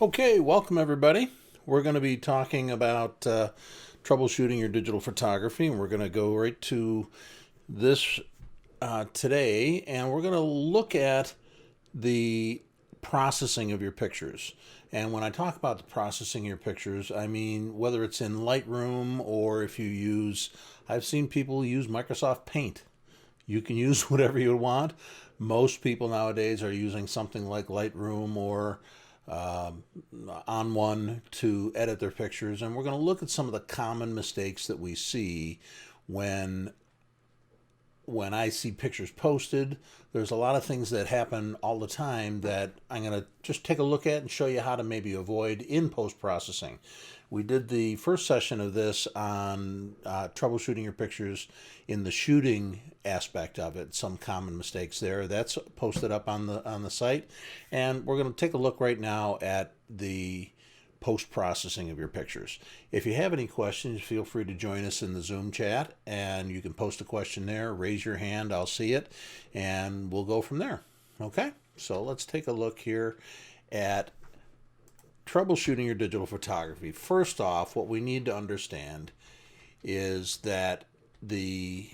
Okay, welcome everybody. We're going to be talking about troubleshooting your digital photography, and we're going to go right to this today, and we're going to look at the processing of your pictures. And when I talk about the processing of your pictures, I mean whether it's in Lightroom or if you use, I've seen people use Microsoft Paint. You can use whatever you want. Most people nowadays are using something like Lightroom or um, on one to edit their pictures. And we're going to look at some of the common mistakes that we see when I see pictures posted. There's a lot of things that happen all the time that I'm going to just take a look at and show you how to maybe avoid in post processing. We did the first session of this on troubleshooting your pictures in the shooting aspect of it. Some common mistakes there. That's posted up on the site, and we're going to take a look right now at the post-processing of your pictures. If you have any questions, feel free to join us in the Zoom chat, and you can post a question there, raise your hand, I'll see it, and we'll go from there. Okay, so let's take a look here at troubleshooting your digital photography. First off, what we need to understand is that the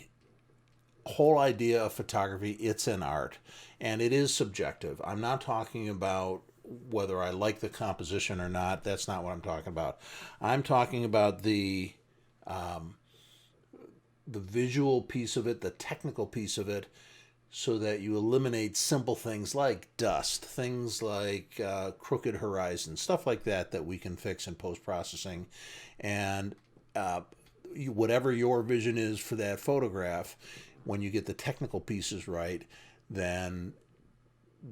whole idea of photography, it's an art, and it is subjective. I'm not talking about whether I like the composition or not. That's not what I'm talking about. I'm talking about the visual piece of it, the technical piece of it, so that you eliminate simple things like dust, things like crooked horizons, stuff like that that we can fix in post-processing. And whatever your vision is for that photograph, when you get the technical pieces right, then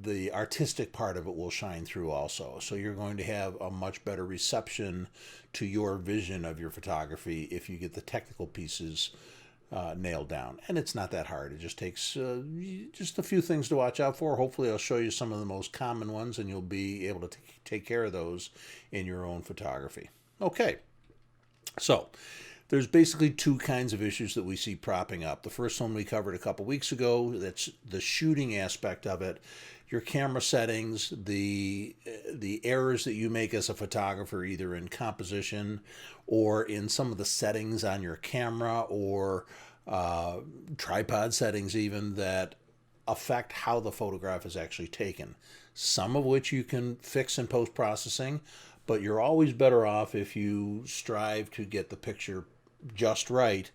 the artistic part of it will shine through also. So you're going to have a much better reception to your vision of your photography if you get the technical pieces nailed down. And it's not that hard. It just takes just a few things to watch out for. Hopefully I'll show you some of the most common ones, and you'll be able to take care of those in your own photography. Okay, so there's basically two kinds of issues that we see propping up. The first one we covered a couple weeks ago, that's the shooting aspect of it. Your camera settings, the errors that you make as a photographer, either in composition or in some of the settings on your camera or tripod settings even, that affect how the photograph is actually taken. Some of which you can fix in post-processing, but you're always better off if you strive to get the picture just right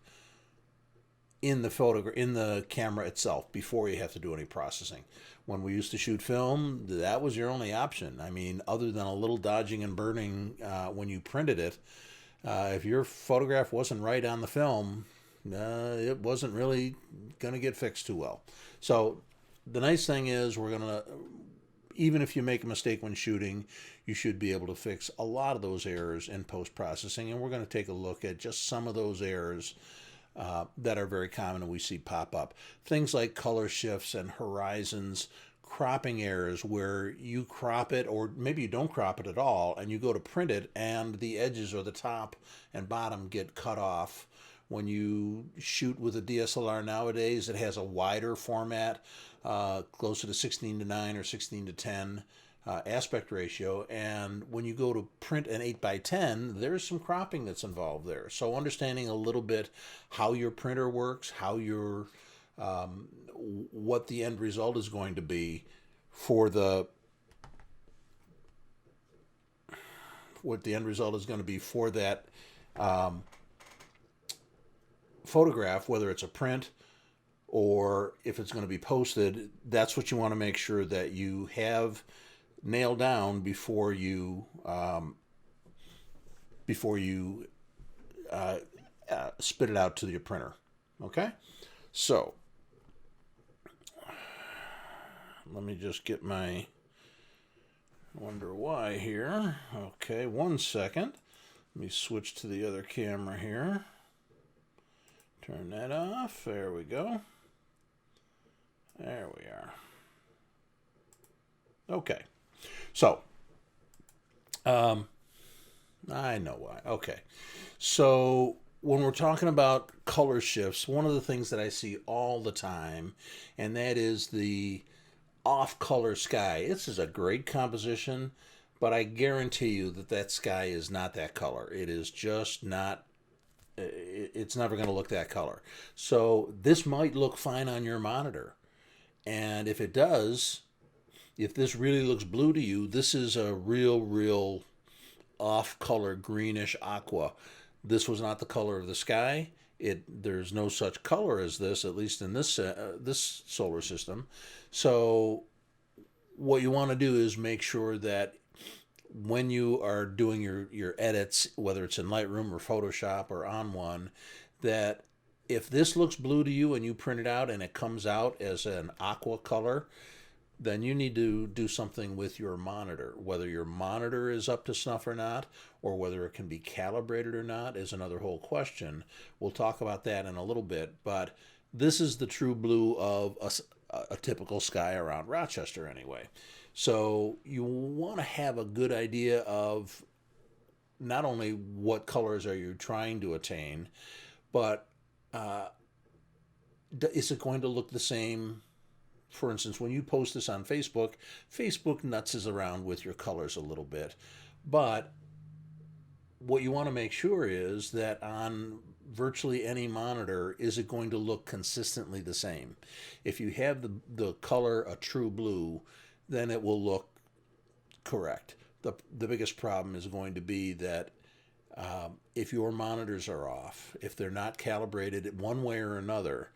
in the camera itself before you have to do any processing. When we used to shoot film, that was your only option. I mean, other than a little dodging and burning when you printed it, if your photograph wasn't right on the film, it wasn't really going to get fixed too well. So the nice thing is, even if you make a mistake when shooting, you should be able to fix a lot of those errors in post-processing. And we're going to take a look at just some of those errors that are very common and we see pop up. Things like color shifts and horizons, cropping errors where you crop it, or maybe you don't crop it at all, and you go to print it and the edges or the top and bottom get cut off. When you shoot with a DSLR nowadays, it has a wider format, closer to 16:9 or 16:10 aspect ratio, and when you go to print an 8x10, there's some cropping that's involved there. So understanding a little bit how your printer works, how your what the end result is going to be for that photograph, whether it's a print or if it's going to be posted. That's what you want to make sure that you have nailed down before you spit it out to your printer. Okay, so let me just get my wonder why here. Okay, 1 second. Let me switch to the other camera here. Turn that off. There we go. There we are. Okay. So, I know why. Okay. So, when we're talking about color shifts, one of the things that I see all the time, and that is the off-color sky. This is a great composition, but I guarantee you that that sky is not that color. It is just not, it's never going to look that color. So this might look fine on your monitor. And if it does, if this really looks blue to you, this is a real off color greenish aqua. This was not the color of the sky. There's no such color as this, at least in this solar system. So what you want to do is make sure that when you are doing your edits, whether it's in Lightroom or Photoshop or on one, that if this looks blue to you and you print it out and it comes out as an aqua color, then you need to do something with your monitor. Whether your monitor is up to snuff or not, or whether it can be calibrated or not, is another whole question. We'll talk about that in a little bit, but this is the true blue of a typical sky around Rochester anyway. So you want to have a good idea of not only what colors are you trying to attain, but is it going to look the same? For instance, when you post this on Facebook, Facebook nuts around with your colors a little bit. But what you want to make sure is that on virtually any monitor, is it going to look consistently the same? If you have the color a true blue, then it will look correct. The biggest problem is going to be that if your monitors are off, if they're not calibrated one way or another,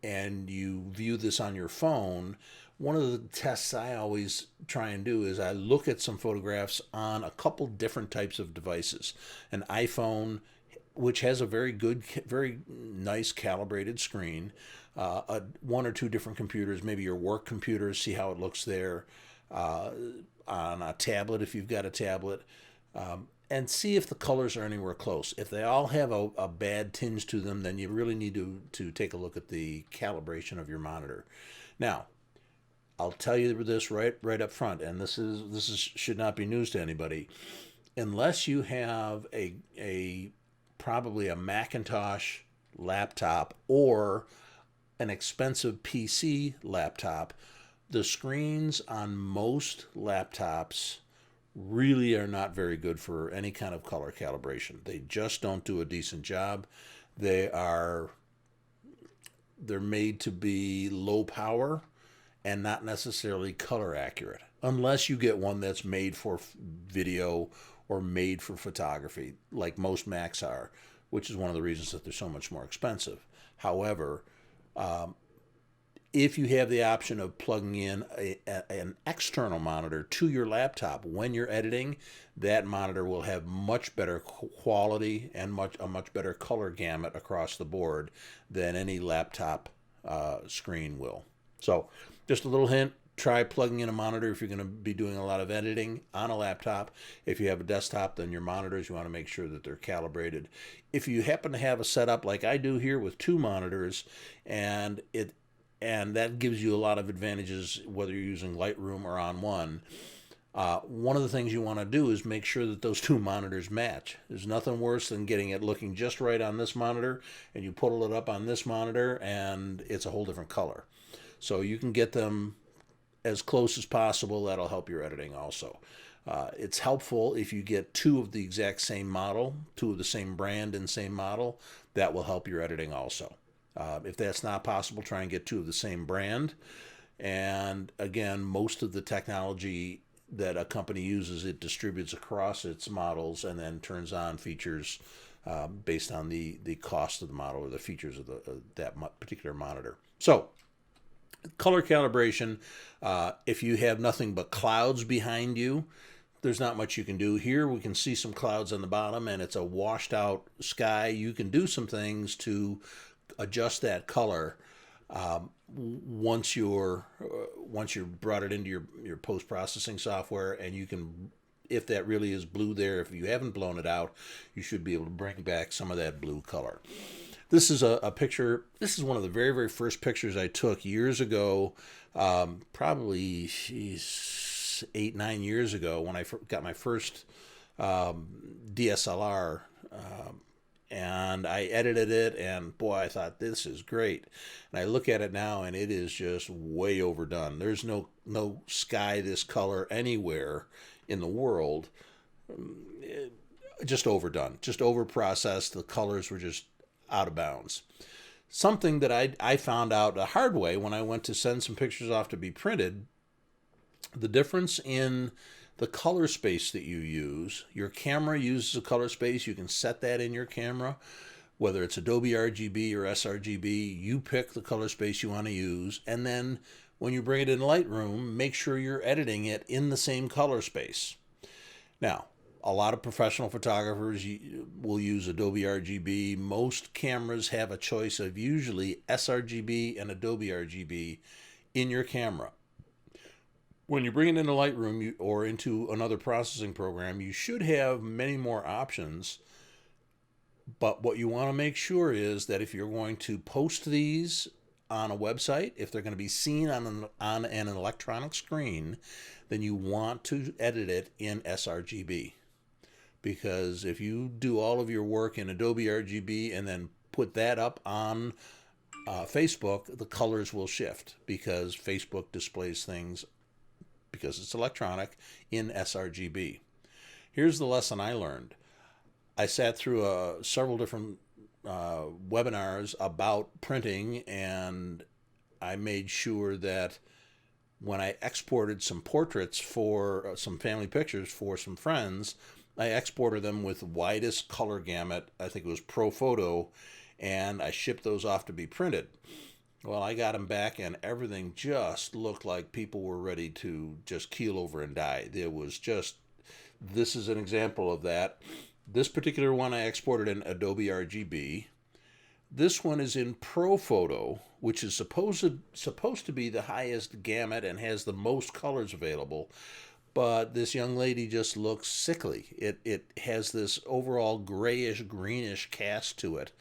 and you view this on your phone, one of the tests I always try and do is I look at some photographs on a couple different types of devices. An iPhone, which has a very good, very nice calibrated screen, one or two different computers, maybe your work computer, see how it looks there, on a tablet if you've got a tablet, and see if the colors are anywhere close. If they all have a bad tinge to them, then you really need to take a look at the calibration of your monitor. Now, I'll tell you this right up front, and this should not be news to anybody. Unless you have a probably a Macintosh laptop or an expensive PC laptop, the screens on most laptops really are not very good for any kind of color calibration. They just don't do a decent job. They're made to be low power and not necessarily color accurate, unless you get one that's made for video or made for photography, like most Macs are, which is one of the reasons that they're so much more expensive. However, if you have the option of plugging in an external monitor to your laptop when you're editing, that monitor will have much better quality and a much better color gamut across the board than any laptop screen will. So just a little hint, try plugging in a monitor if you're going to be doing a lot of editing on a laptop. If you have a desktop, then your monitors, you want to make sure that they're calibrated. If you happen to have a setup like I do here with two monitors, and that gives you a lot of advantages whether you're using Lightroom or on one. One of the things you want to do is make sure that those two monitors match. There's nothing worse than getting it looking just right on this monitor, and you pull it up on this monitor, and it's a whole different color. So you can get them as close as possible. That'll help your editing also. It's helpful if you get two of the exact same model, two of the same brand and same model. That will help your editing also. If that's not possible, try and get two of the same brand. And again, most of the technology that a company uses, it distributes across its models and then turns on features based on the cost of the model or the features of that particular monitor. So, color calibration, if you have nothing but clouds behind you, there's not much you can do. Here we can see some clouds on the bottom and it's a washed out sky. You can do some things to adjust that color once you're brought it into your post-processing software, and you can, if that really is blue there, if you haven't blown it out, you should be able to bring back some of that blue color. This is a picture. This is one of the very, very first pictures I took years ago, probably 8-9 years ago when I got my first DSLR. and I edited it, and boy, I thought this is great. And I look at it now, and it is just way overdone. There's no sky this color anywhere in the world. Just overdone, just over processed. The colors were just out of bounds. Something that I found out the hard way when I went to send some pictures off to be printed, the difference in the color space that you use. Your camera uses a color space. You can set that in your camera, whether it's Adobe RGB or sRGB. You pick the color space you want to use, and then when you bring it in Lightroom, make sure you're editing it in the same color space. Now, a lot of professional photographers will use Adobe RGB. Most cameras have a choice of usually sRGB and Adobe RGB in your camera. When you bring it into Lightroom or into another processing program, you should have many more options. But what you want to make sure is that if you're going to post these on a website, if they're going to be seen on an electronic screen, then you want to edit it in sRGB. Because if you do all of your work in Adobe RGB and then put that up on Facebook, the colors will shift because Facebook displays things, because it's electronic, in sRGB. Here's the lesson I learned. I sat through several different webinars about printing, and I made sure that when I exported some portraits for some family pictures for some friends, I exported them with widest color gamut. I think it was Pro Photo, and I shipped those off to be printed. Well, I got them back, and everything just looked like people were ready to just keel over and die. There was just, this is an example of that. This particular one I exported in Adobe RGB. This one is in Pro Photo, which is supposed to be the highest gamut and has the most colors available. But this young lady just looks sickly. It has this overall grayish, greenish cast to it.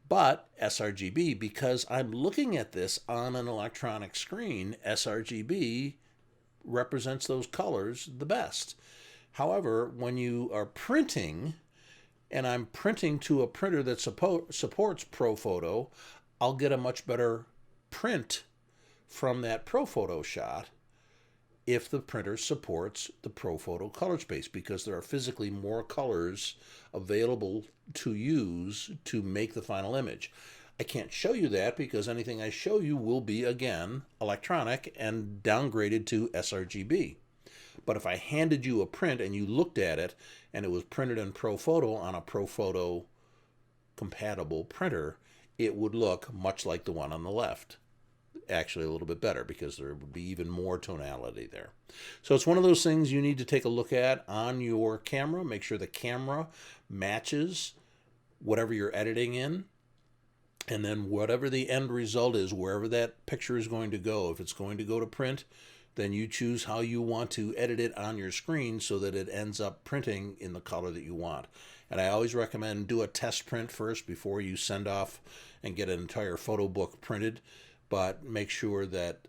But sRGB, because I'm looking at this on an electronic screen, sRGB represents those colors the best. However, when you are printing, and I'm printing to a printer that supports Pro Photo, I'll get a much better print from that Pro Photo shot if the printer supports the Pro Photo color space, because there are physically more colors available to use to make the final image. I can't show you that because anything I show you will be, again, electronic and downgraded to sRGB. But if I handed you a print and you looked at it and it was printed in Pro Photo on a Pro Photo compatible printer, it would look much like the one on the left. Actually a little bit better because there would be even more tonality there. So it's one of those things you need to take a look at on your camera. Make sure the camera matches whatever you're editing in. And then whatever the end result is, wherever that picture is going to go, if it's going to go to print, then you choose how you want to edit it on your screen so that it ends up printing in the color that you want. And I always recommend do a test print first before you send off and get an entire photo book printed. But make sure that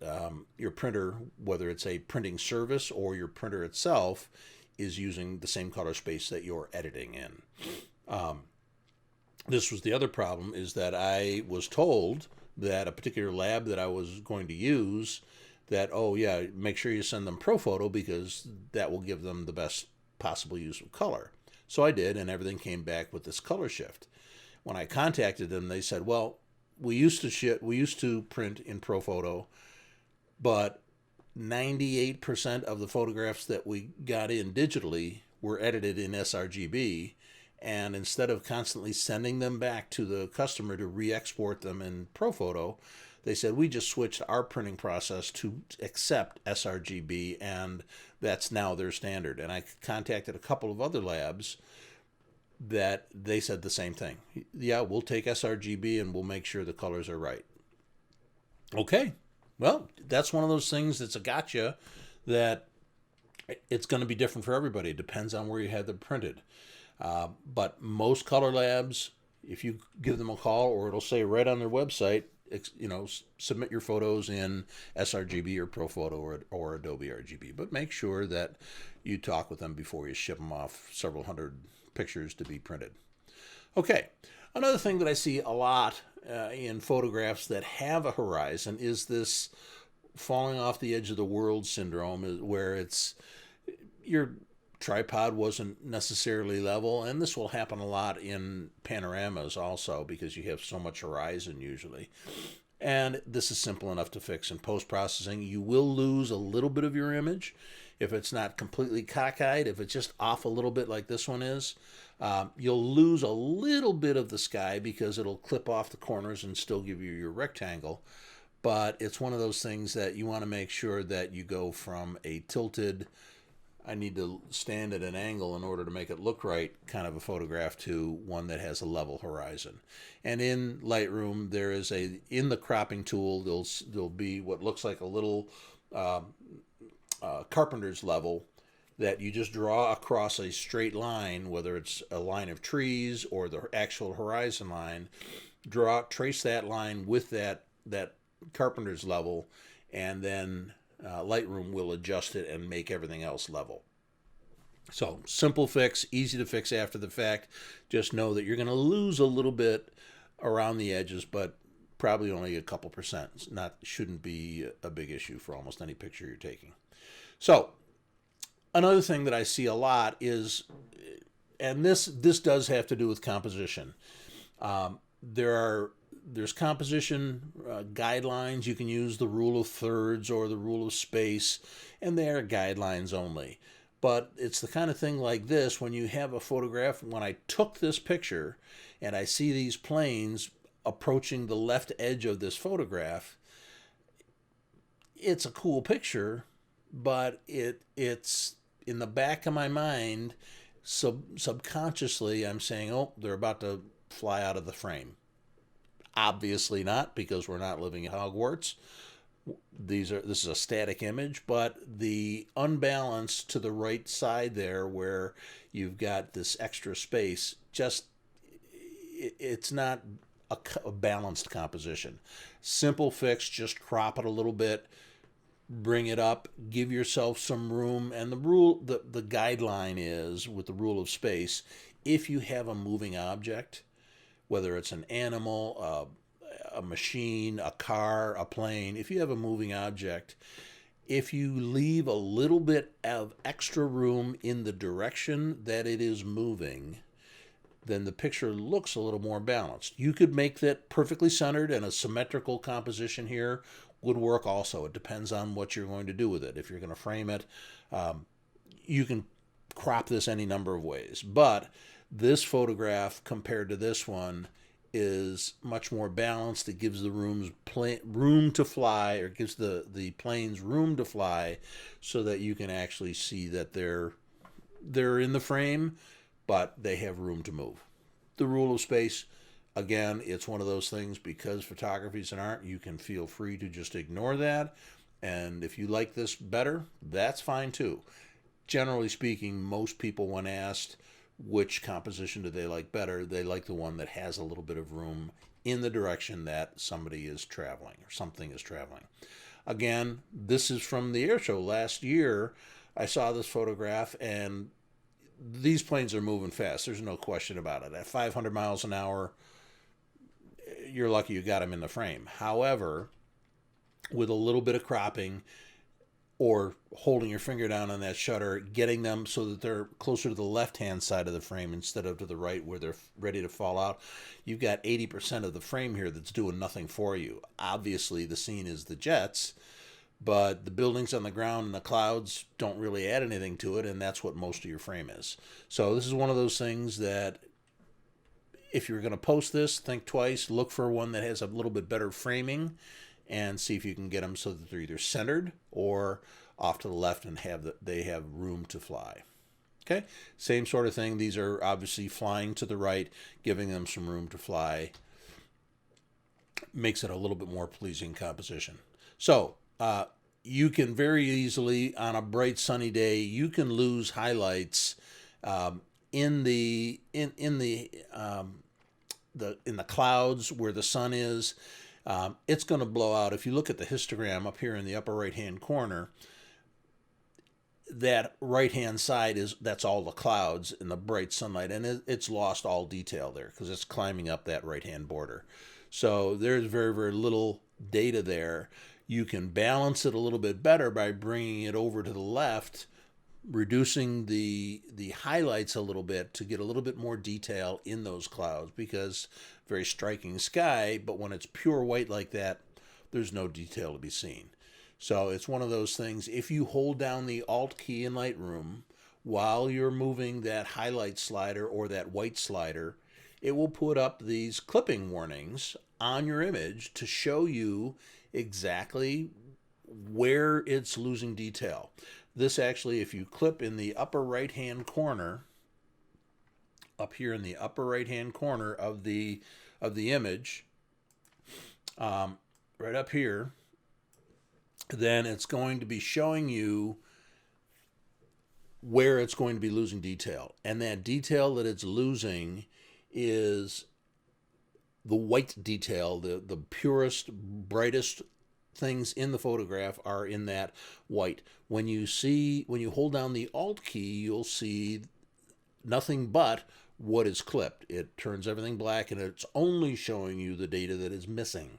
your printer, whether it's a printing service or your printer itself, is using the same color space that you're editing in. This was the other problem, is that I was told that a particular lab that I was going to use, that, oh yeah, make sure you send them Pro Photo because that will give them the best possible use of color. So I did, and everything came back with this color shift. When I contacted them, they said, well, we used to print in Pro Photo, but 98% of the photographs that we got in digitally were edited in sRGB, and instead of constantly sending them back to the customer to re-export them in Pro Photo, they said, we just switched our printing process to accept sRGB, and that's now their standard. And I contacted a couple of other labs that they said the same thing. Yeah, we'll take sRGB and we'll make sure the colors are right. Okay, well, that's one of those things that's a gotcha, that it's going to be different for everybody. It depends on where you have them printed. But most color labs, if you give them a call, or it'll say right on their website, submit your photos in sRGB or Pro Photo or Adobe RGB. But make sure that you talk with them before you ship them off several hundred pictures to be printed. Okay, another thing that I see a lot in photographs that have a horizon is this falling off the edge of the world syndrome, where it's your tripod wasn't necessarily level, and this will happen a lot in panoramas also because you have so much horizon usually. And this is simple enough to fix in post-processing. You will lose a little bit of your image if it's not completely cockeyed. If it's just off a little bit like this one is, you'll lose a little bit of the sky because it'll clip off the corners and still give you your rectangle. But it's one of those things that you want to make sure that you go from a tilted, I need to stand at an angle in order to make it look right kind of a photograph to one that has a level horizon. And in Lightroom, there is in the cropping tool, there'll be what looks like a little carpenter's level that you just draw across a straight line, whether it's a line of trees or the actual horizon line. Trace that line with that carpenter's level, and then Lightroom will adjust it and make everything else level. So simple fix, easy to fix after the fact. Just know that you're going to lose a little bit around the edges, but probably only a couple percent. Shouldn't be a big issue for almost any picture you're taking. So another thing that I see a lot is, and this does have to do with composition. There's composition guidelines. You can use the rule of thirds or the rule of space, and they are guidelines only. But it's the kind of thing like this, when you have a photograph, when I took this picture and I see these planes approaching the left edge of this photograph, it's a cool picture, but it's in the back of my mind, subconsciously, I'm saying, oh, they're about to fly out of the frame. Obviously not, because we're not living in Hogwarts. This is a static image, but the unbalance to the right side there, where you've got this extra space, it's not a balanced composition. Simple fix, just crop it a little bit, bring it up, give yourself some room. And the guideline is, with the rule of space, if you have a moving object, whether it's an animal, a machine, a car, a plane, if you have a moving object, if you leave a little bit of extra room in the direction that it is moving, then the picture looks a little more balanced. You could make that perfectly centered, and a symmetrical composition here would work also. It depends on what you're going to do with it. If you're going to frame it, you can crop this any number of ways. But this photograph compared to this one is much more balanced. It gives the room to fly, or gives the planes room to fly, so that you can actually see that they're in the frame, but they have room to move. The rule of space, again, it's one of those things, because photography is an art, you can feel free to just ignore that. And if you like this better, that's fine too. Generally speaking, most people, when asked which composition do they like better, they like the one that has a little bit of room in the direction that somebody is traveling or something is traveling. Again, this is from the air show last year. I saw this photograph, and these planes are moving fast. There's no question about it. At 500 miles an hour, you're lucky you got them in the frame. However, with a little bit of cropping, or holding your finger down on that shutter, getting them so that they're closer to the left-hand side of the frame instead of to the right where they're ready to fall out, you've got 80% of the frame here that's doing nothing for you. Obviously, the scene is the jets, but the buildings on the ground and the clouds don't really add anything to it, and that's what most of your frame is. So this is one of those things that, if you're going to post this, think twice, look for one that has a little bit better framing, and see if you can get them so that they're either centered or off to the left and they have room to fly. Okay, same sort of thing. These are obviously flying to the right, giving them some room to fly. Makes it a little bit more pleasing composition. So you can very easily, on a bright sunny day, you can lose highlights in the clouds where the sun is. It's going to blow out. If you look at the histogram up here in the upper right hand corner, that right-hand side that's all the clouds and the bright sunlight, and it's lost all detail there because it's climbing up that right-hand border. So there's very, very little data there. You can balance it a little bit better by bringing it over to the left, reducing the highlights a little bit to get a little bit more detail in those clouds, because very striking sky, but when it's pure white like that, there's no detail to be seen. So it's one of those things, if you hold down the Alt key in Lightroom while you're moving that highlight slider or that white slider, it will put up these clipping warnings on your image to show you exactly where it's losing detail. This actually, if you clip in the upper right-hand corner, up here in the upper right-hand corner of the image, right up here, then it's going to be showing you where it's going to be losing detail. And that detail that it's losing is the white detail, the purest, brightest things in the photograph are in that white. When you hold down the Alt key, you'll see nothing but what is clipped. It turns everything black, and it's only showing you the data that is missing.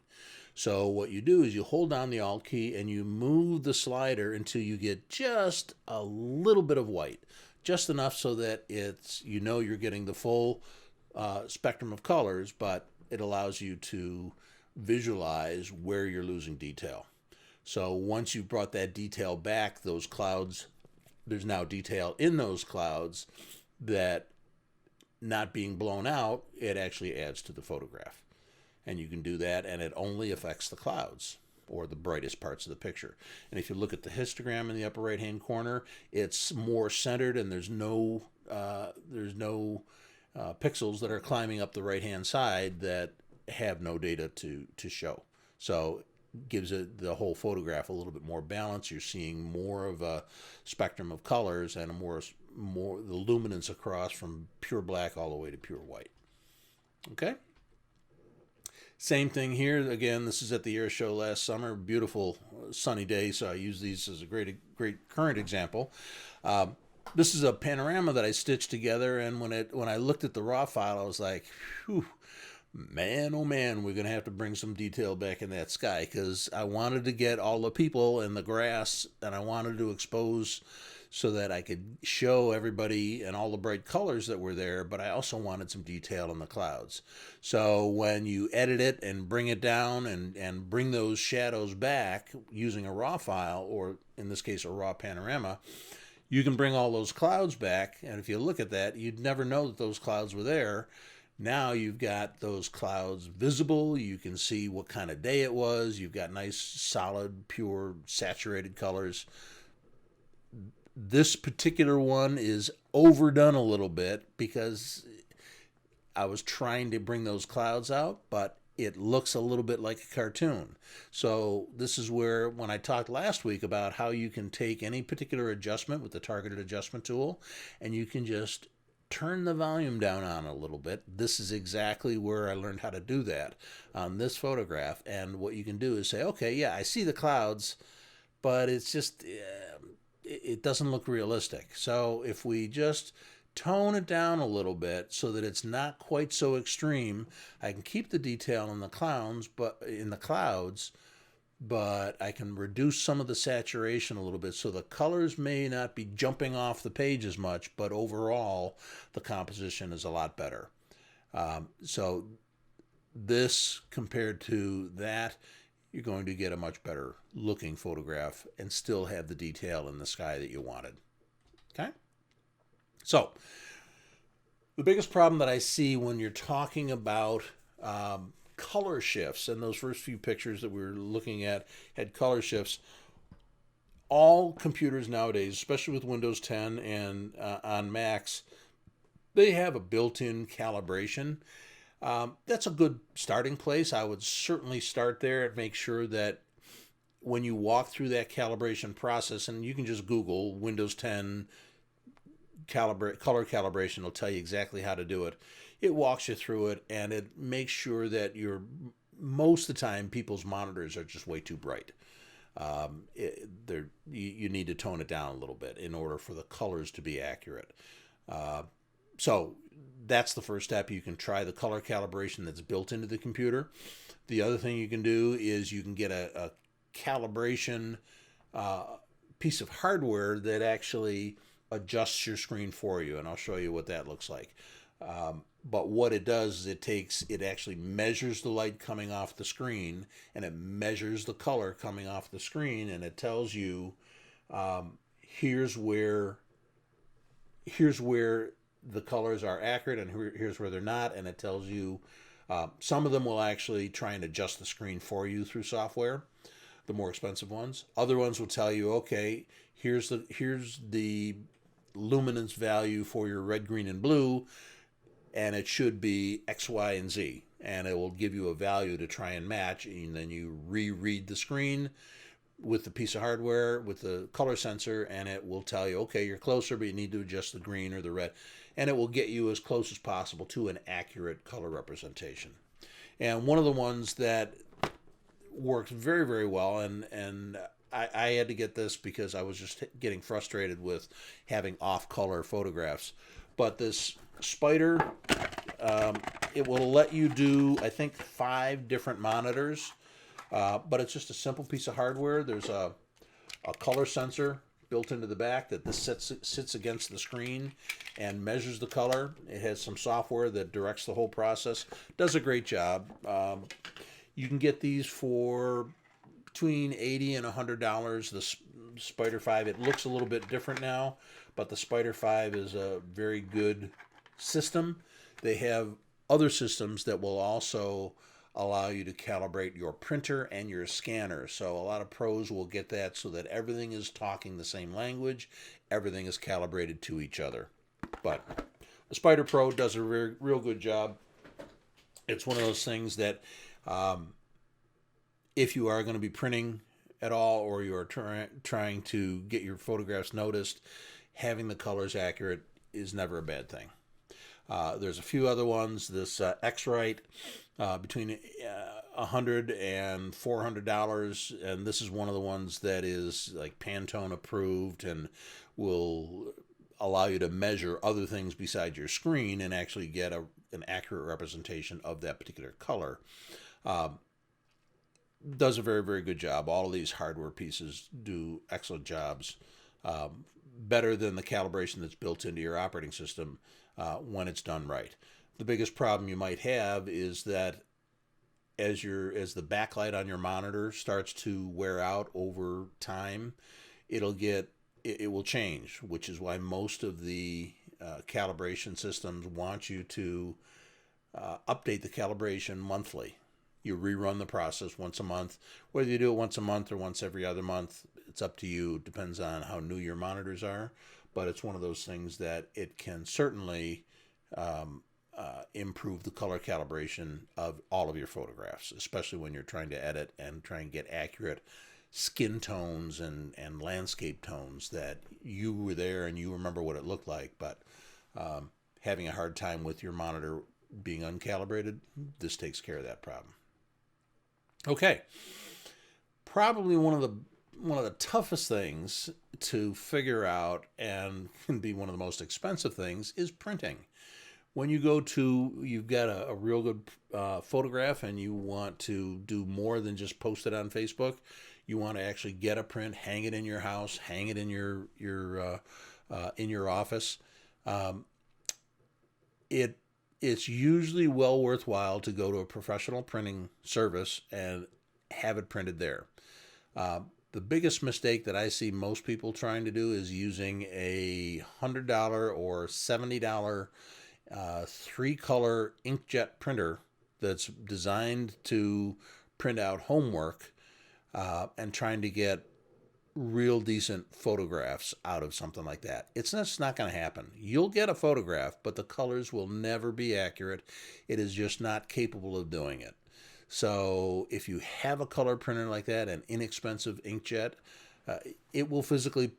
So what you do is you hold down the Alt key and you move the slider until you get just a little bit of white, just enough so that you're getting the full spectrum of colors, but it allows you to visualize where you're losing detail. So once you've brought that detail back, those clouds, there's now detail in those clouds that, not being blown out, it actually adds to the photograph. And you can do that, and it only affects the clouds or the brightest parts of the picture. And if you look at the histogram in the upper right-hand corner, it's more centered, and there's no pixels that are climbing up the right-hand side that have no data to show. So it gives the whole photograph a little bit more balance. You're seeing more of a spectrum of colors and more the luminance across from pure black all the way to pure white. Okay. Same thing here. Again, this is at the air show last summer. Beautiful sunny day, so I use these as a great current example. This is a panorama that I stitched together, and when I looked at the raw file, I was like, whew, man, oh man, we're going to have to bring some detail back in that sky, because I wanted to get all the people and the grass, and I wanted to expose so that I could show everybody and all the bright colors that were there, but I also wanted some detail in the clouds. So when you edit it and bring it down and bring those shadows back using a raw file, or in this case a raw panorama, you can bring all those clouds back, and if you look at that, you'd never know that those clouds were there. Now you've got those clouds visible. You can see what kind of day it was. You've got nice, solid, pure, saturated colors. This particular one is overdone a little bit because I was trying to bring those clouds out, but it looks a little bit like a cartoon. So this is where, when I talked last week about how you can take any particular adjustment with the targeted adjustment tool and you can just turn the volume down on a little bit. This is exactly where I learned how to do that on this photograph. And what you can do is say, okay, yeah, I see the clouds, but it's just, it doesn't look realistic. So if we just tone it down a little bit so that it's not quite so extreme, I can keep the detail in the clouds, but I can reduce some of the saturation a little bit, so the colors may not be jumping off the page as much, but overall the composition is a lot better. So this compared to that, you're going to get a much better looking photograph and still have the detail in the sky that you wanted. Okay? So the biggest problem that I see when you're talking about color shifts, and those first few pictures that we were looking at had color shifts. All computers nowadays, especially with Windows 10 and on Macs, they have a built-in calibration. That's a good starting place. I would certainly start there and make sure that when you walk through that calibration process, and you can just Google Windows 10 color calibration, it'll tell you exactly how to do it. It walks you through it, and it makes sure that most of the time people's monitors are just way too bright. You need to tone it down a little bit in order for the colors to be accurate. So that's the first step. You can try the color calibration that's built into the computer. The other thing you can do is you can get a calibration piece of hardware that actually adjusts your screen for you, and I'll show you what that looks like. But what it does is it actually measures the light coming off the screen, and it measures the color coming off the screen, and it tells you here's where the colors are accurate and here's where they're not, and it tells you some of them will actually try and adjust the screen for you through software, the more expensive ones. Other ones will tell you, okay, here's the luminance value for your red, green, and blue, and it should be X, Y, and Z, and it will give you a value to try and match, and then you reread the screen with the piece of hardware, with the color sensor, and it will tell you, okay, you're closer, but you need to adjust the green or the red, and it will get you as close as possible to an accurate color representation. And one of the ones that works very, very well, and I had to get this because I was just getting frustrated with having off-color photographs. But this Spider, it will let you do, I think, 5 different monitors, but it's just a simple piece of hardware. There's a color sensor built into the back that this sits against the screen and measures the color. It has some software that directs the whole process. Does a great job. You can get these for between $80 and $100. The Spider 5, it looks a little bit different now, but the Spider 5 is a very good system. They have other systems that will also allow you to calibrate your printer and your scanner. So a lot of pros will get that so that everything is talking the same language, everything is calibrated to each other. But the Spider Pro does a real good job. It's one of those things that if you are going to be printing at all, or you're trying to get your photographs noticed, having the colors accurate is never a bad thing. There's a few other ones. This X-Rite, between $100 and $400, and this is one of the ones that is like Pantone approved and will allow you to measure other things besides your screen and actually get an accurate representation of that particular color. Does a very, very good job. All of these hardware pieces do excellent jobs, better than the calibration that's built into your operating system when it's done right. The biggest problem you might have is that as the backlight on your monitor starts to wear out over time, it will change, which is why most of the calibration systems want you to update the calibration monthly. You rerun the process once a month. Whether you do it once a month or once every other month, it's up to you. It depends on how new your monitors are. But it's one of those things that it can certainly improve the color calibration of all of your photographs, especially when you're trying to edit and try and get accurate skin tones and landscape tones that you were there and you remember what it looked like. But having a hard time with your monitor being uncalibrated, this takes care of that problem. Okay, probably one of the toughest things to figure out, and can be one of the most expensive things, is printing. When you've got a real good photograph and you want to do more than just post it on Facebook, you want to actually get a print, hang it in your house, hang it in your in your office. It's usually well worthwhile to go to a professional printing service and have it printed there. The biggest mistake that I see most people trying to do is using a $100 or $70 3-color inkjet printer that's designed to print out homework and trying to get real decent photographs out of something like that. It's just not going to happen. You'll get a photograph, but the colors will never be accurate. It is just not capable of doing it. So if you have a color printer like that, an inexpensive inkjet, it will physically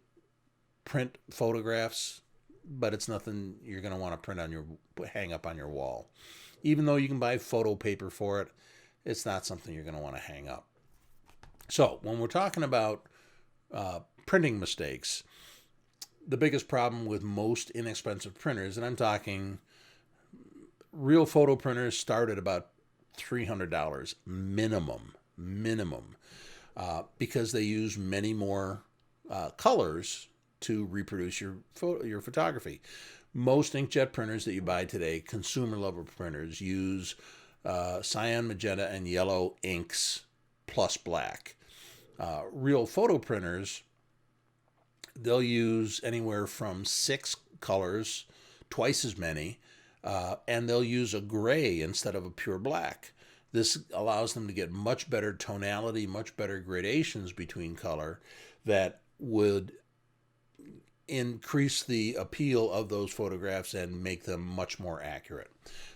print photographs, but it's nothing you're going to want to hang up on your wall. Even though you can buy photo paper for it, it's not something you're going to want to hang up. So when we're talking about printing mistakes, the biggest problem with most inexpensive printers, and I'm talking real photo printers, start at about $300 minimum, because they use many more colors to reproduce your photography. Most inkjet printers that you buy today, consumer level printers, use cyan, magenta, and yellow inks plus black. Real photo printers, they'll use anywhere from 6 colors, twice as many, and they'll use a gray instead of a pure black. This allows them to get much better tonality, much better gradations between color that would increase the appeal of those photographs and make them much more accurate.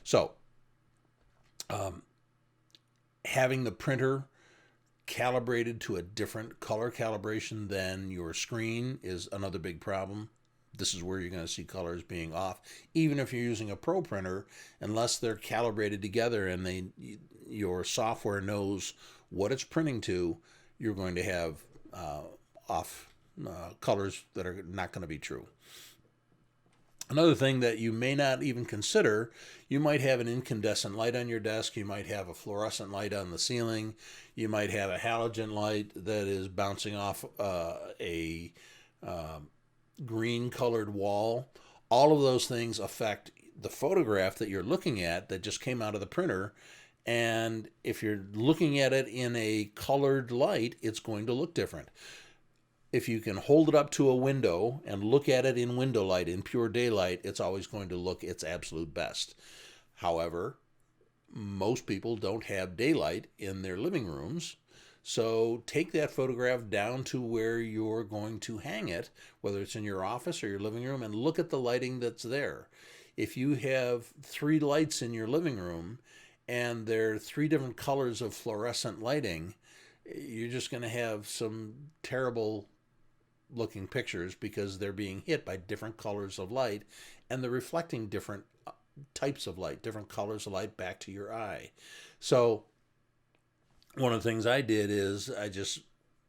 So, having the printer calibrated to a different color calibration than your screen is another big problem. This is where you're going to see colors being off. Even if you're using a pro printer, unless they're calibrated together and your software knows what it's printing to, you're going to have off colors that are not going to be true. Another thing that you may not even consider, you might have an incandescent light on your desk, you might have a fluorescent light on the ceiling, you might have a halogen light that is bouncing off a green colored wall. All of those things affect the photograph that you're looking at that just came out of the printer. And if you're looking at it in a colored light, it's going to look different. If you can hold it up to a window and look at it in window light, in pure daylight, it's always going to look its absolute best. However, most people don't have daylight in their living rooms. So take that photograph down to where you're going to hang it, whether it's in your office or your living room, and look at the lighting that's there. If you have 3 lights in your living room and there are 3 different colors of fluorescent lighting, you're just going to have some terrible looking pictures because they're being hit by different colors of light and they're reflecting different types of light, different colors of light back to your eye. So one of the things I did is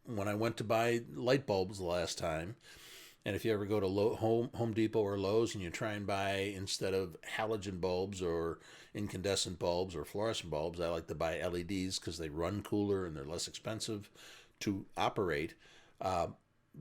when I went to buy light bulbs the last time, and if you ever go to Home Depot or Lowe's and you try and buy, instead of halogen bulbs or incandescent bulbs or fluorescent bulbs, I like to buy LEDs because they run cooler and they're less expensive to operate.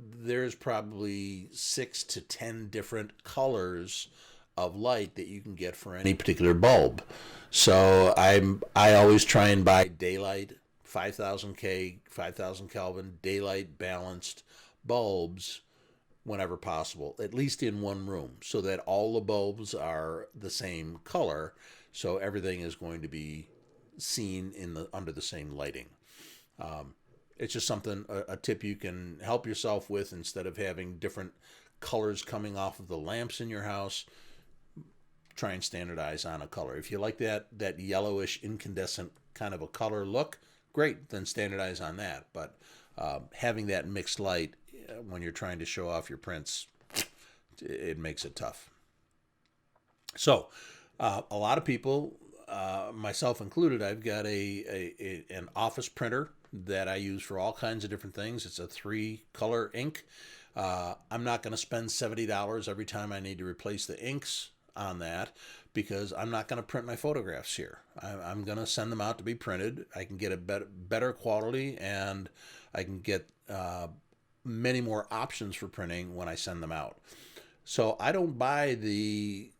There's probably 6 to 10 different colors of light that you can get for any particular bulb. So I always try and buy daylight, 5000 K, 5000 Kelvin, daylight balanced bulbs whenever possible, at least in one room, so that all the bulbs are the same color, so everything is going to be seen under the same lighting. It's just something, a tip you can help yourself with. Instead of having different colors coming off of the lamps in your house, try and standardize on a color. If you like that yellowish incandescent kind of a color look, great, then standardize on that. But having that mixed light when you're trying to show off your prints, it makes it tough. So a lot of people, myself included, I've got an office printer that I use for all kinds of different things. It's a 3-color ink. I'm not going to spend $70 every time I need to replace the inks on that, because I'm not going to print my photographs here. I'm going to send them out to be printed. I can get a better quality, and I can get many more options for printing when I send them out. So I don't buy the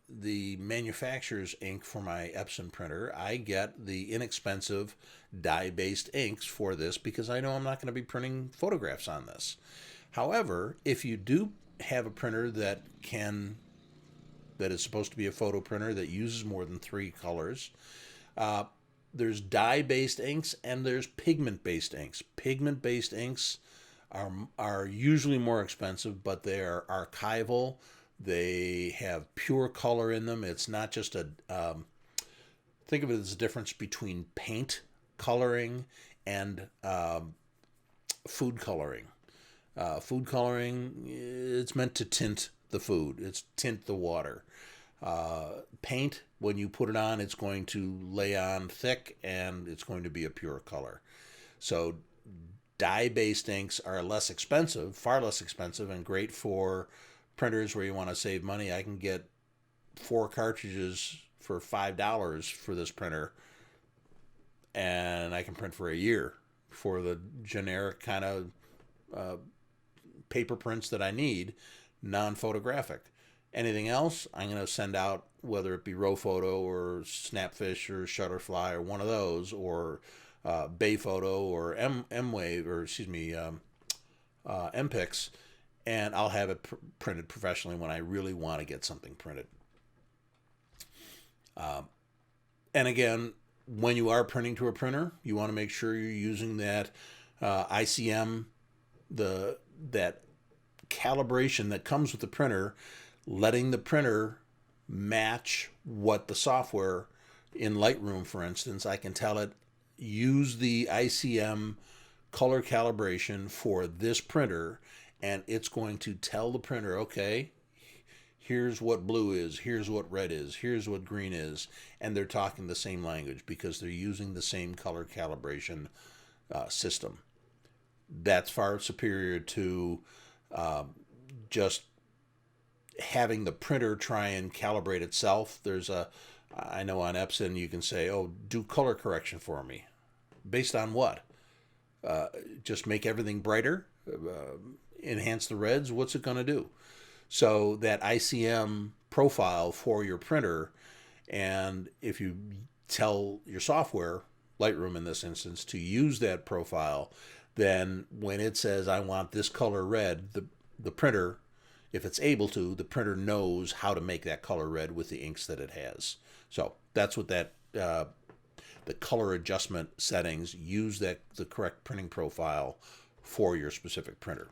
manufacturer's ink for my Epson printer. I get the inexpensive dye-based inks for this because I know I'm not going to be printing photographs on this. However, if you do have a printer that is supposed to be a photo printer that uses more than 3 colors, there's dye-based inks and there's pigment-based inks. Pigment-based inks are usually more expensive, but they are archival. They have pure color in them. It's not just think of it as a difference between paint coloring and food coloring. Food coloring, it's meant to tint the food. It's tint the water. Paint, when you put it on, it's going to lay on thick and it's going to be a pure color. So Dye-based inks are less expensive, far less expensive, and great for printers where you want to save money. I can get 4 cartridges for $5 for this printer, and I can print for a year for the generic kind of paper prints that I need, non-photographic. Anything else, I'm going to send out, whether it be Row-Photo or Snapfish or Shutterfly or one of those, or Bay-Photo or M-Wave, or excuse me, MPix, and I'll have it printed professionally when I really want to get something printed. And again, when you are printing to a printer, you want to make sure you're using that ICM, that calibration that comes with the printer, letting the printer match what the software in Lightroom, for instance, I can tell it, use the ICM color calibration for this printer, and it's going to tell the printer, okay, here's what blue is, here's what red is, here's what green is, and they're talking the same language because they're using the same color calibration system. That's far superior to just having the printer try and calibrate itself. I know on Epson you can say, oh, do color correction for me. Based on what? Just make everything brighter? Enhance the reds? What's it going to do? So that ICM profile for your printer, and if you tell your software, Lightroom in this instance, to use that profile, then when it says, I want this color red, the printer, if it's able to, the printer knows how to make that color red with the inks that it has. So that's what that the color adjustment settings, use the correct printing profile for your specific printer.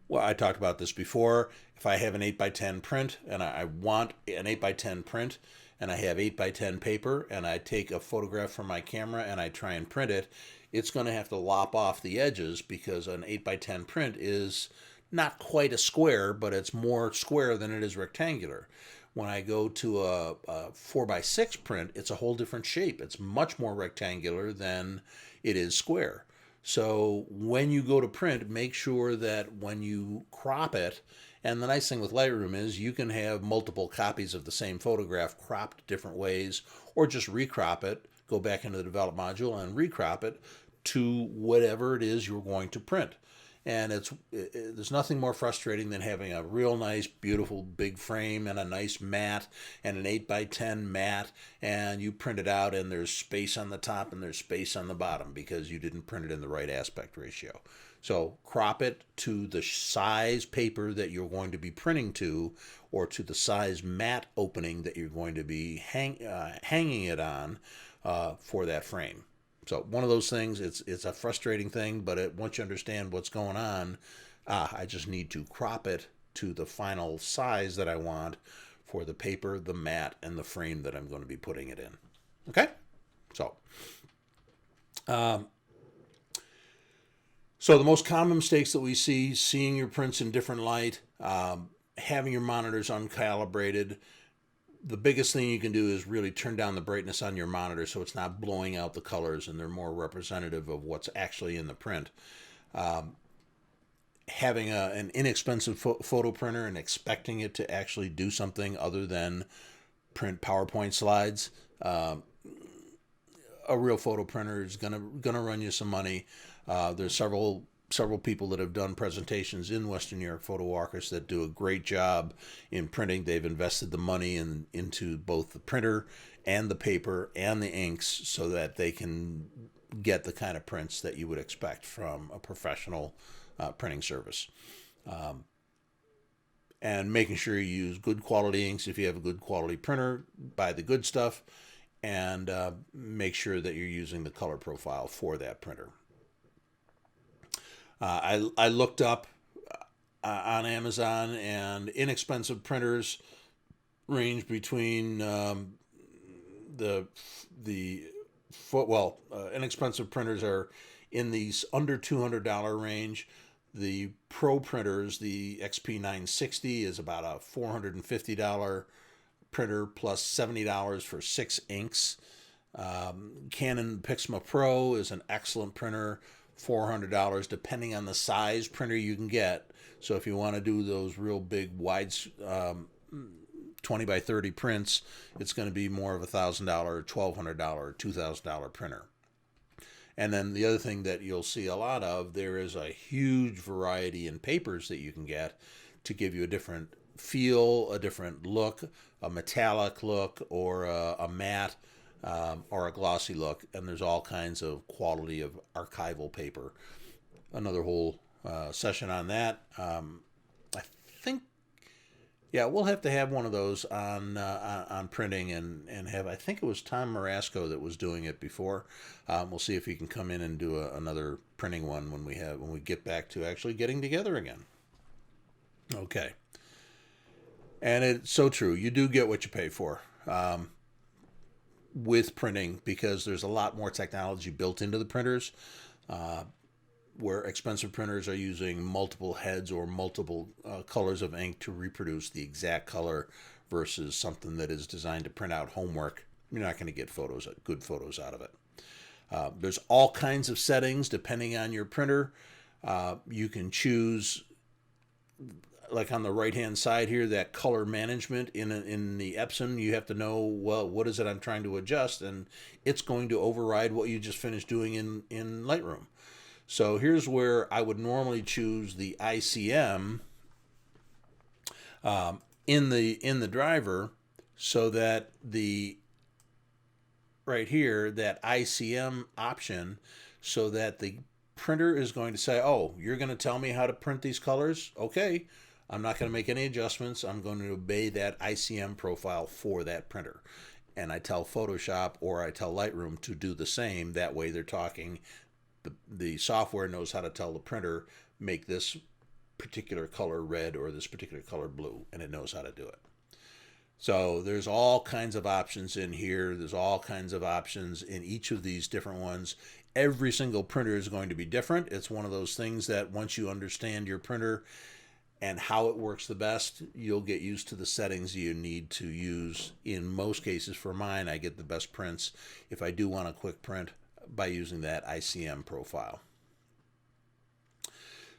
Well, I talked about this before. If I have an 8x10 print and I want an 8x10 print, and I have 8x10 paper, and I take a photograph from my camera and I try and print it, it's going to have to lop off the edges because an 8x10 print is not quite a square, but it's more square than it is rectangular. When I go to a 4x6 print, it's a whole different shape. It's much more rectangular than it is square. So when you go to print, make sure that when you crop it, and the nice thing with Lightroom is you can have multiple copies of the same photograph cropped different ways, or just recrop it, go back into the develop module and recrop it to whatever it is you're going to print. And there's nothing more frustrating than having a real nice, beautiful, big frame and a nice mat and an 8x10 mat, and you print it out and there's space on the top and there's space on the bottom because you didn't print it in the right aspect ratio. So crop it to the size paper that you're going to be printing to, or to the size mat opening that you're going to be hanging it on for that frame. So one of those things, it's a frustrating thing, but once you understand what's going on, I just need to crop it to the final size that I want for the paper, the mat, and the frame that I'm going to be putting it in. Okay? So the most common mistakes that we see, seeing your prints in different light, having your monitors uncalibrated. The biggest thing you can do is really turn down the brightness on your monitor so it's not blowing out the colors and they're more representative of what's actually in the print. Having an inexpensive photo printer and expecting it to actually do something other than print PowerPoint slides. A real photo printer is gonna run you some money. There's several people that have done presentations in Western New York Photo Walkers that do a great job in printing. They've invested the money into both the printer and the paper and the inks so that they can get the kind of prints that you would expect from a professional printing service. And making sure you use good quality inks. If you have a good quality printer, buy the good stuff, and make sure that you're using the color profile for that printer. I looked up on Amazon, and inexpensive printers range between inexpensive printers are in these under $200 range. The pro printers, the XP960 is about a $450 printer plus $70 for 6 inks. Canon Pixma Pro is an excellent printer $400, depending on the size printer you can get. So if you want to do those real big, wide 20 by 30 prints, it's going to be more of $1,000, $1,200, $2,000 printer. And then the other thing that you'll see a lot of, there is a huge variety in papers that you can get to give you a different feel, a different look, a metallic look, or a matte, or a glossy look. And there's all kinds of quality of archival paper. Another whole session on that. I think, yeah, we'll have to have one of those on printing and have. I think it was Tom Marasco that was doing it before. We'll see if he can come in and do another printing one when we get back to actually getting together again. Okay. And it's so true. You do get what you pay for with printing, because there's a lot more technology built into the printers. Where expensive printers are using multiple heads or multiple colors of ink to reproduce the exact color versus something that is designed to print out homework, you're not going to get good photos out of it. There's all kinds of settings depending on your printer. You can choose, like on the right-hand side here, that color management in the Epson. You have to know, well, what is it I'm trying to adjust, and it's going to override what you just finished doing in Lightroom. So here's where I would normally choose the ICM in the driver, so that right here, that ICM option, so that the printer is going to say, oh, you're going to tell me how to print these colors? Okay, I'm not going to make any adjustments. I'm going to obey that ICM profile for that printer. And I tell Photoshop or I tell Lightroom to do the same. That way they're talking. The software knows how to tell the printer, make this particular color red or this particular color blue, and it knows how to do it. So there's all kinds of options in here. There's all kinds of options in each of these different ones. Every single printer is going to be different. It's one of those things that once you understand your printer and how it works the best, you'll get used to the settings you need to use. In most cases, for mine, I get the best prints if I do want a quick print by using that ICM profile.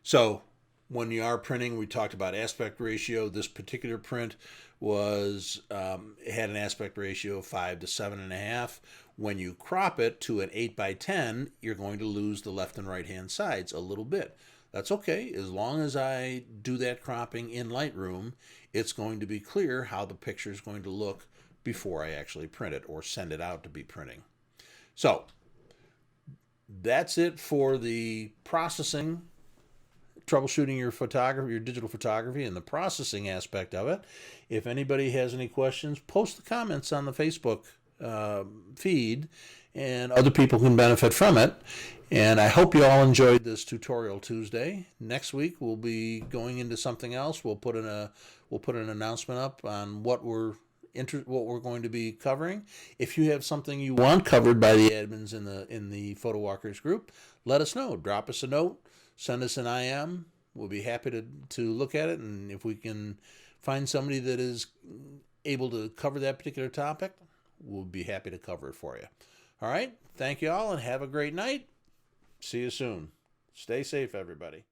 So when you are printing, we talked about aspect ratio. This particular print had an aspect ratio of 5 to 7.5. When you crop it to an 8 by 10, you're going to lose the left and right hand sides a little bit. That's okay. As long as I do that cropping in Lightroom, it's going to be clear how the picture is going to look before I actually print it or send it out to be printing. So that's it for the processing, troubleshooting your photography, your digital photography, and the processing aspect of it. If anybody has any questions, post the comments on the Facebook feed, and other people can benefit from it. And I hope you all enjoyed this Tutorial Tuesday. Next week we'll be going into something else. We'll put an announcement up on what we're going to be covering. If you have something you want covered by the admins in the Photo Walkers group, let us know. Drop us a note. Send us an IM. We'll be happy to look at it, and if we can find somebody that is able to cover that particular topic, we'll be happy to cover it for you. All right. Thank you all, and have a great night. See you soon. Stay safe, everybody.